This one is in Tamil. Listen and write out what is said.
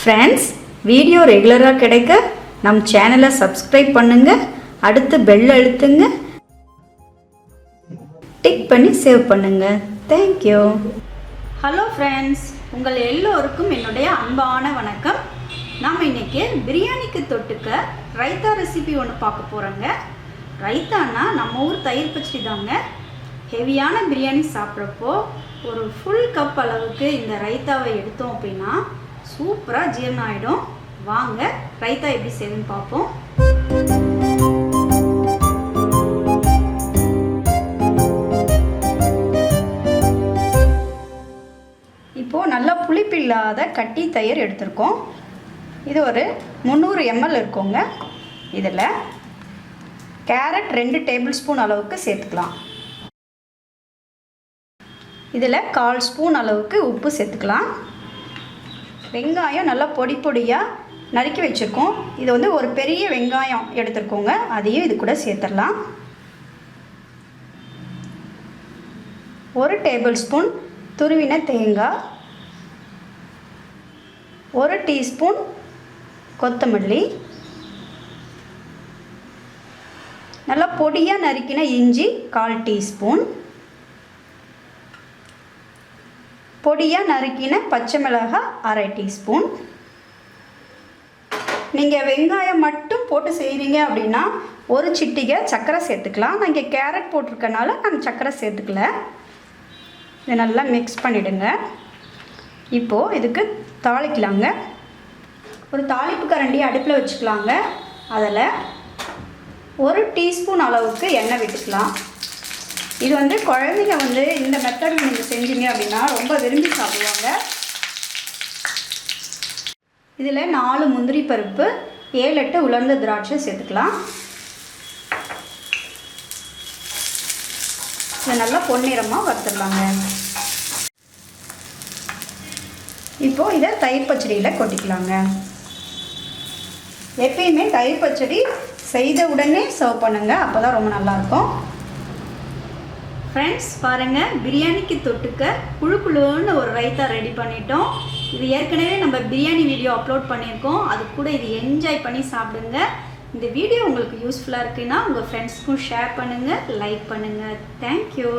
ஃப்ரெண்ட்ஸ், வீடியோ ரெகுலராக கிடைக்க நம்ம சேனலை சப்ஸ்கிரைப் பண்ணுங்கள். அடுத்து பெல் அழுத்துங்க. டிக் பண்ணி சேவ் பண்ணுங்கள். தேங்க்யூ. ஹலோ ஃப்ரெண்ட்ஸ், உங்கள் எல்லோருக்கும் என்னுடைய அன்பான வணக்கம். நாம் இன்றைக்கி பிரியாணிக்கு தொட்டுக்க ரைத்தா ரெசிபி ஒன்று பார்க்க போகிறோங்க. ரைத்தானா நம்ம ஊர் தயிர் பச்சடி தாங்க. ஹெவியான பிரியாணி சாப்பிட்றப்போ ஒரு ஃபுல் கப் அளவுக்கு இந்த ரைத்தாவை எடுத்தோம் அப்படின்னா சூப்பராக ஜீரணம் ஆகிடும். வாங்க ரைத்தா எப்படி செய்யுதுன்னு பார்ப்போம். இப்போது நல்லா புளிப்பு இல்லாத கட்டி தயிர் எடுத்திருக்கோம். இது ஒரு 300 ml இருக்குங்க. இதில் கேரட் 2 டேபிள் ஸ்பூன் அளவுக்கு சேர்த்துக்கலாம். இதில் 1/4 ஸ்பூன் அளவுக்கு உப்பு சேர்த்துக்கலாம். வெங்காயம் நல்லா பொடி பொடியாக நறுக்கி வச்சுருக்கோம். இது வந்து ஒரு பெரிய வெங்காயம் எடுத்துருக்கோங்க. அதையும் இது கூட சேர்த்துடலாம். 1 டேபிள் ஸ்பூன் துருவின தேங்காய், 1 டீஸ்பூன் கொத்தமல்லி, நல்லா பொடியாக நறுக்கின இஞ்சி 1/4 டீஸ்பூன், பொடியாக நறுக்கின பச்சை மிளகாய் 1/2 டீஸ்பூன். நீங்கள் வெங்காயம் மட்டும் போட்டு செய்கிறீங்க அப்படின்னா ஒரு சிட்டிகை சர்க்கரை சேர்த்துக்கலாம். நான் இங்கே கேரட் போட்டிருக்கனால நான் சர்க்கரை சேர்த்துக்கல. இதை நல்லா மிக்ஸ் பண்ணிவிடுங்க. இப்போது இதுக்கு தாளிக்கலாங்க. ஒரு தாளிப்பு கரண்டி அடுப்பில் வச்சுக்கலாங்க. அதில் 1 டீஸ்பூன் அளவுக்கு எண்ணெய் விட்டுக்கலாம். இது வந்து குழந்தைங்க வந்து இந்த மெத்தடில் நீங்கள் செஞ்சீங்க அப்படின்னா ரொம்ப விரும்பி சாப்பிடுவாங்க. இதில் 4 முந்திரி பருப்பு, 7-8 உலர்ந்த திராட்சை சேர்த்துக்கலாம். இதை நல்லா பொன்னிறமாக வறுத்துடலாங்க. இப்போது இதை தயிர் பச்சடியில் கொட்டிக்கலாங்க. எப்பயுமே தயிர் பச்சடி செய்த உடனே சர்வ் பண்ணுங்கள். அப்போ தான் ரொம்ப நல்லாயிருக்கும். ஃப்ரெண்ட்ஸ் பாருங்கள், பிரியாணிக்கு தொட்டுக்க குழுக்குழுன்னு ஒரு ரைத்தா ரெடி பண்ணிட்டோம். இது ஏற்கனவே நம்ம பிரியாணி வீடியோ அப்லோட் பண்ணியிருக்கோம். அது கூட இது என்ஜாய் பண்ணி சாப்பிடுங்க. இந்த வீடியோ உங்களுக்கு யூஸ்ஃபுல்லாக இருக்குன்னா உங்கள் ஃப்ரெண்ட்ஸ்க்கும் ஷேர் பண்ணுங்கள், லைக் பண்ணுங்கள். தேங்க்யூ.